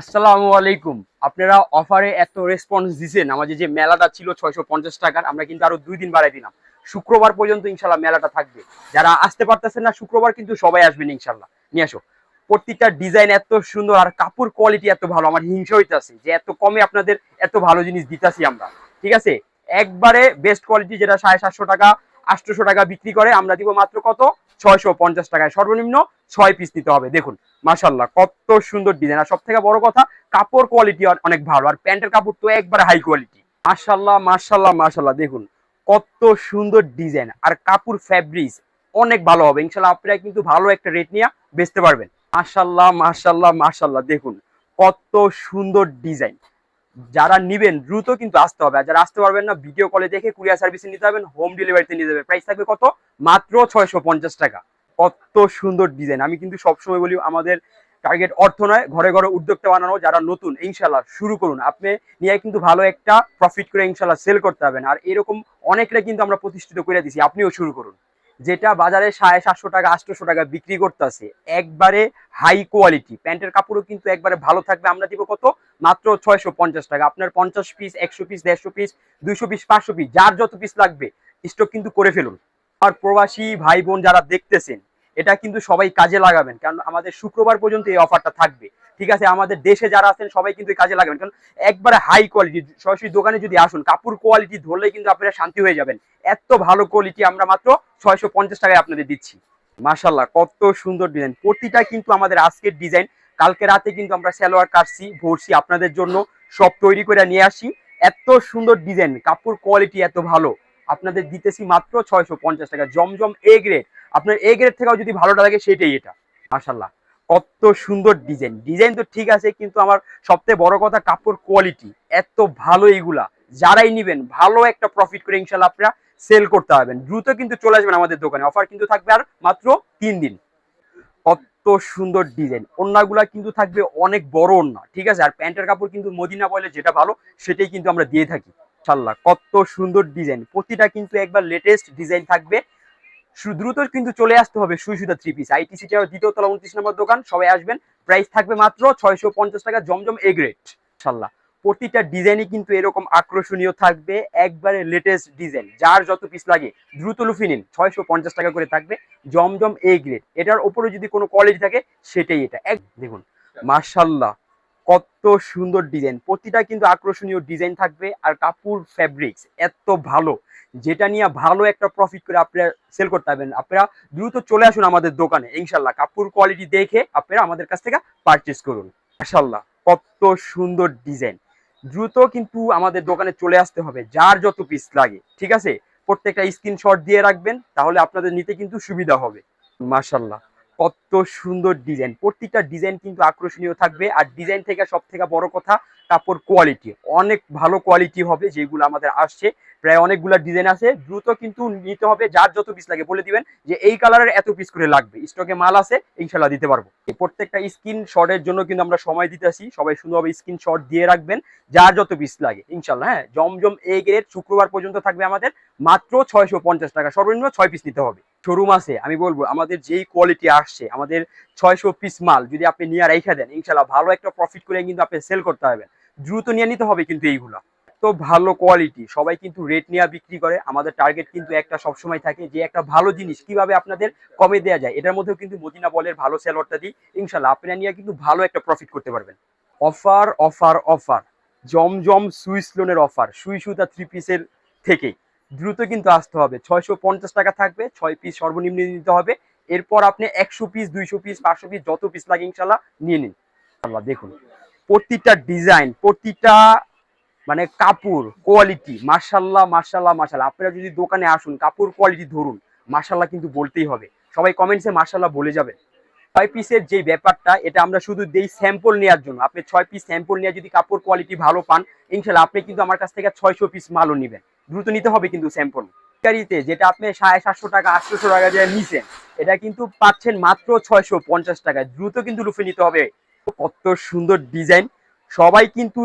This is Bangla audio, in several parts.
আসসালামু আলাইকুম। আপনারা অফারে এত রেসপন্স দিছেন। আমাদের যে মেলাটা ছিল ৬৫০ টাকার, আমরা কিন্তু আরো ২ দিন বাড়াই দিলাম। শুক্রবার পর্যন্ত ইনশাল্লাহ মেলাটা থাকবে। যারা আসতে পারতেছেন না শুক্রবার কিন্তু সবাই আসবেন ইনশাল্লাহ। নিয়ে আসো। প্রত্যেকটা ডিজাইন এত সুন্দর আর কাপড় কোয়ালিটি এত ভালো, আমার হিংসা হইতাছে যে এত কমে আপনাদের এত ভালো জিনিস দিতাছি আমরা। ঠিক আছে, একবারে বেস্ট কোয়ালিটি যেটা ৭৫০ টাকা ৮০০ টাকা বিক্রি করে আমরা দিব মাত্র কত ৬৫০ টাকায়। সর্বনিম্ন ৬ পিস নিতে হবে। দেখুন মাশাল্লাহ কত সুন্দর ডিজাইন, আর সব থেকে বড় কথা কাপড় কোয়ালিটি অনেক ভালো, আর প্যান্টের কাপড় তো একবারে হাই কোয়ালিটি। মাশাল্লাহ মাশাল্লাহ মাশাল্লাহ, দেখুন কত সুন্দর ডিজাইন আর কাপড় ফ্যাব্রিক্স অনেক ভালো হবে ইনশাল্লাহ। আপনারা কিন্তু ভালো একটা রেট নিয়ে বেচতে পারবেন। মাশাল্লাহ মাশাল্লাহ মাশাল্লাহ, দেখুন কত সুন্দর ডিজাইন। যারা নিবেন দ্রুত কিন্তু আসতে হবে, আর যারা আসতে পারবেন না ভিডিও কলে দেখে কুরিয়ার সার্ভিসে নিতে পারবেন, হোম ডেলিভারিতে নিতে যাবে। প্রাইস থাকবে কত মাত্র ৬৫০ টাকা। কত সুন্দর ডিজাইন। আমি কিন্তু সবসময় বলি আমাদের টার্গেট অর্থ নয়, ঘরে ঘরে উদ্যোক্তা বানানো। যারা নতুন ইনশাল্লাহ শুরু করুন, আপনি নিয়ে কিন্তু ভালো একটা প্রফিট করে ইনশাল্লাহ সেল করতে পারবেন। আর এরকম অনেকটা কিন্তু আমরা প্রতিষ্ঠিত করে দিছি, আপনিও শুরু করুন। যেটা বাজারে ৭৫০ টাকা ৮০০ টাকা বিক্রি করতেছে, একবারে হাই কোয়ালিটি প্যান্টের কাপড়ও কিন্তু একবারে ভালো থাকবে। আমরা দিব কত মাত্র ৬৫০ টাকা। আপনার 50 piece 100 piece 150 piece 200 piece 500 piece যার যত পিস লাগবে স্টক কিন্তু করে ফেলুন। আর প্রবাসী ভাই বোন যারা দেখতেছেন, এটা কিন্তু সবাই কাজে লাগাবেন, কারণ আমাদের শুক্রবার পর্যন্ত এই অফারটা থাকবে। ঠিক আছে, আমাদের দেশে যারা আছেন সবাই কিন্তু কাজে লাগাবেন, কারণ একবারে হাই কোয়ালিটি। সরাসরি দোকানে যদি আসুন কাপড় কোয়ালিটি ধরলে কিন্তু আপনারা শান্তি হয়ে যাবেন। এত ভালো কোয়ালিটি আমরা মাত্র ৬৫০ টাকায় আপনাদের দিচ্ছি। মাশাল্লাহ কত সুন্দর ডিজাইন, প্রতিটা কিন্তু আমাদের আজকের ডিজাইন। কালকে রাতে কিন্তু আমরা সালোয়ার কাটছি ভরছি আপনাদের জন্য, সব তৈরি করে নিয়ে আসি। এত সুন্দর ডিজাইন, কাপড় কোয়ালিটি এত ভালো, আপনাদের দিতেছি মাত্র ৬৫০ টাকা। জমজম এ গ্রেড, আপনার এ গ্রেড থেকেও যদি ভালোটা লাগে সেটাই এটা। মাশাল্লাহ কত সুন্দর ডিজাইন। ডিজাইন তো ঠিক আছে, কিন্তু আমার সবথেকে বড় কথা কাপড় কোয়ালিটি এত ভালো। এইগুলা যারাই নিবেন ভালো একটা প্রফিট করে ইনশাল্লাহ আপনারা সেল করতে পারবেন। দ্রুত কিন্তু চলে আসবেন আমাদের দোকানে, অফার কিন্তু থাকবে আর মাত্র 3 দিন। কত সুন্দর ডিজাইন, ওড়নাগুলা কিন্তু থাকবে অনেক বড় ওড়না। ঠিক আছে, আর প্যান্টের কাপড় কিন্তু মদিনা বলে যেটা ভালো সেটাই কিন্তু আমরা দিয়ে থাকি। ইনশাআল্লাহ কত সুন্দর ডিজাইন, প্রতিটা কিন্তু একবার লেটেস্ট ডিজাইন থাকবে। দ্রুত কিন্তু চলে আসতে হবে সুই সুতা 3 পিস, আইটিসি দ্বিতীয় তলা 29 নম্বর দোকান, সবাই আসবেন। প্রাইস থাকবে মাত্র ৬৫০ টাকা। জমজম এ গ্রেড ইনশাআল্লাহ। প্রতিটা ডিজাইনই কিন্তু এরকম আকর্ষণীয় থাকবে, একবারে লেটেস্ট ডিজাইন। যার যত পিস লাগে দ্রুত লুফি নিন, ৬৫০ টাকা করে থাকবে। জমজম এ গ্রেড, এটার উপরে যদি কোনো কোয়ালিটি থাকে সেটাই এটা। এক দেখুন মাশাল্লাহ কত সুন্দর ডিজাইন, প্রতিটা কিন্তু আকর্ষণীয় ডিজাইন থাকবে। আর কাপড় ফ্যাব্রিক্স এত ভালো, যেটা নিয়ে ভালো একটা প্রফিট করে আপনারা সেল করতে পারবেন। আপনারা দ্রুত চলে আসুন আমাদের দোকানে ইনশাল্লাহ, কাপড় কোয়ালিটি দেখে আপনারা আমাদের কাছ থেকে পারচেস করুন। মাশাল্লাহ কত সুন্দর ডিজাইন। দ্রুত কিন্তু আমাদের দোকানে চলে আসতে হবে, যার যত পিস লাগে। ঠিক আছে, প্রত্যেকটা স্ক্রিনশট দিয়ে রাখবেন, তাহলে আপনাদের নিতে কিন্তু সুবিধা হবে। মাশাল্লাহ কত সুন্দর ডিজাইন, প্রত্যেকটা ডিজাইন কিন্তু আকর্ষণীয় থাকবে। আর ডিজাইন থেকে সব থেকে বড় কথা কাপড় কোয়ালিটি অনেক ভালো কোয়ালিটি হবে। যেগুলো আমাদের আসছে প্রায় অনেকগুলো ডিজাইন আছে, দ্রুত কিন্তু নিতে হবে। যার যত পিস লাগে বলে দিবেন যে এই কালারের এত পিস করে লাগবে, স্টকে মাল আছে ইনশাল্লাহ দিতে পারবো। প্রত্যেকটা স্ক্রিনশটের জন্য কিন্তু আমরা সময় দিতেছি, সবাই সুন্দরভাবে স্ক্রিনশট দিয়ে রাখবেন যার যত পিস লাগে ইনশাল্লাহ। হ্যাঁ, জমজম এ গ্রেড শুক্রবার পর্যন্ত থাকবে আমাদের মাত্র ৬৫০ টাকা। সর্বনিম্ন 6 পিস নিতে হবে। শোরুম আছে, আমি বলবো আমাদের যেই কোয়ালিটি আসছে, আমাদের ৬০০ পিস মাল যদি আপনি নিয়ে রেখে দেন ইনশাল্লাহ ভালো একটা প্রফিট করে কিন্তু আপনি সেল করতে পারবেন। দ্রুত নিয়ে নিতে হবে কিন্তু এইগুলা তো ভালো কোয়ালিটি। সবাই কিন্তু রেট নিয়ে বিক্রি করে, আমাদের টার্গেট কিন্তু একটা সবসময় থাকে যে একটা ভালো জিনিস কিভাবে আপনাদের কমে দেওয়া যায়। এটার মধ্যেও কিন্তু মদিনা বলের ভালো সেলরটা দিই ইনশাল্লাহ, আপনারা নিয়ে কিন্তু ভালো একটা প্রফিট করতে পারবেন। অফার অফার অফার, জমজম সুইস লোনের অফার, সুই সুতা 3 পিসের থেকে দ্রুত কিন্তু আসতে হবে। ৬৫০ টাকা থাকবে, 6 পিস সর্বনিম্ন নিতে হবে। এরপর আপনি 100 পিস 200 পিস 500 পিস যত পিস লাগে ইনশাল্লাহ নিয়ে নিন। আল্লাহ দেখুন প্রতিটা ডিজাইন, প্রতিটা মানে কাপড় কোয়ালিটি মাশাল্লাহ মাশাল্লাহ মাশাল্লাহ। আপনারা যদি দোকানে আসুন কাপড় কোয়ালিটি ধরুন, মাশাল্লাহ কিন্তু বলতেই হবে। সবাই কমেন্টসে মাশাল্লাহ বলে যাবেন। 6 পিসের যে ব্যাপারটা, এটা আমরা শুধু দেই স্যাম্পল নেওয়ার জন্য। আপনি 6 পিস স্যাম্পল নিয়ে যদি কাপড় কোয়ালিটি ভালো পান ইনশাল্লাহ আপনি কিন্তু আমার কাছ থেকে ৬০০ পিস মালও নেবেন। দ্রুত নিতে হবে কিন্তু স্যাম্পল। গাড়িতে যেটা আপনি ৭৫০ টাকা ৮০০ টাকা দিয়ে নিছেন, এটা কিন্তু পাচ্ছেন মাত্র ৬৫০ টাকায়। দ্রুত কিন্তু লুফে নিতে হবে। কত সুন্দর ডিজাইন, সবাই কিন্তু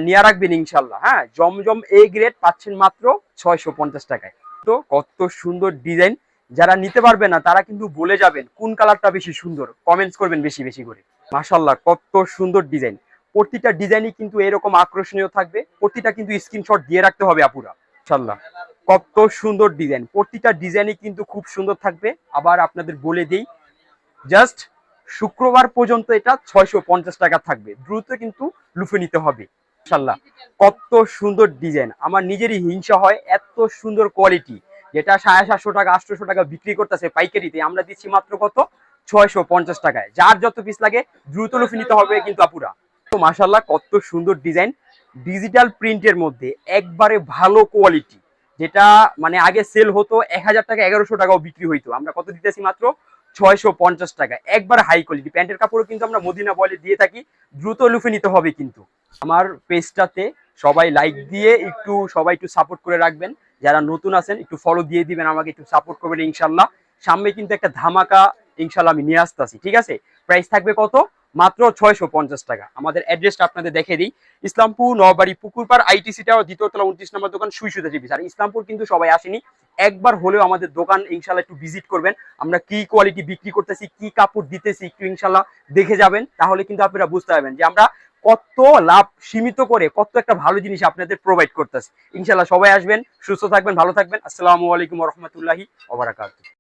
নিয়ে রাখবেন ইনশাল্লাহ। হ্যাঁ, জমজম এ গ্রেড পাচ্ছেন মাত্র ৬৫০ টাকায়। তো কত সুন্দর ডিজাইন, যারা নিতে পারবে না তারা কিন্তু বলে যাবেন কোন কালারটা বেশি সুন্দর, কমেন্টস করবেন বেশি বেশি করে। মাশাল্লাহ কত সুন্দর ডিজাইন, প্রতিটা ডিজাইনই কিন্তু এরকম আকর্ষণীয় থাকবে, প্রতিটা কিন্তু স্ক্রিনশট দিয়ে রাখতে হবে আপুরা। ইনশাল্লাহ কত সুন্দর ডিজাইন, প্রতিটা ডিজাইনই কিন্তু খুব সুন্দর থাকবে। আবার আপনাদের বলে দেই, জাস্ট শুক্রবার পর্যন্ত এটা 650 টাকা থাকবে, দ্রুত কিন্তু লুফে নিতে হবে। ইনশাল্লাহ কত সুন্দর ডিজাইন, আমার নিজেরই হিংসা হয়, এত সুন্দর কোয়ালিটি, যেটা 750 টাকা 800 টাকা বিক্রি করতেছে পাইকারিতে, আমরা দিচ্ছি মাত্র কত 650 টাকায়। যার যত পিস লাগে দ্রুত লুফে নিতে হবে কিন্তু আপুরা। তো মাশাল্লাহ কত সুন্দর ডিজাইন, ডিজিটাল প্রিন্টের মধ্যে একবারে ভালো কোয়ালিটি, যেটা মানে আগে সেল হতো 1000 টাকা 1100 টাকাও বিক্রি হইতো, আমরা কত দিতেছি মাত্র 650 টাকা। একবার হাই কোয়ালিটি প্যান্টের কাপড়ও কিন্তু আমরা মদিনা বলে দিয়ে থাকি, দ্রুত লুফে নিতে হবে কিন্তু। আমার পেজটাতে সবাই লাইক দিয়ে সবাই একটু সাপোর্ট করে রাখবেন, যারা নতুন আছেন একটু ফলো দিয়ে দিবেন, আমাকে একটু সাপোর্ট করবেন ইনশাল্লাহ। সামনে কিন্তু একটা ধামাকা ইনশাল্লাহ আমি নিয়ে আসতেছি, ঠিক আছে? প্রাইস থাকবে কত, মাত্র 650 টাকা। আমাদের অ্যাড্রেসটা আপনাদের দেখে দিই, ইসলামপুর নবাড়ি পুকুরপাড় আইটিসি টাওয়ার, দ্বিতীয় তলা 29 নম্বর দোকান, সুই সুতা টিভি। আর ইসলামপুর কিন্তু সবাই আসেনি, একবার হলেও আমাদের দোকান ইনশাল্লাহ একটু ভিজিট করবেন, আমরা কি কোয়ালিটি বিক্রি করতেছি, কি কাপড় দিতেছি একটু ইনশাল্লাহ দেখে যাবেন, তাহলে কিন্তু আপনারা বুঝতে পারবেন যে আমরা কত লাভ সীমিত করে কত একটা ভালো জিনিস আপনাদের প্রোভাইড করতেছি। ইনশাল্লাহ সবাই আসবেন, সুস্থ থাকবেন, ভালো থাকবেন। আসসালামু আলাইকুম ওয়া রাহমাতুল্লাহি ওয়া বারাকাতুহু।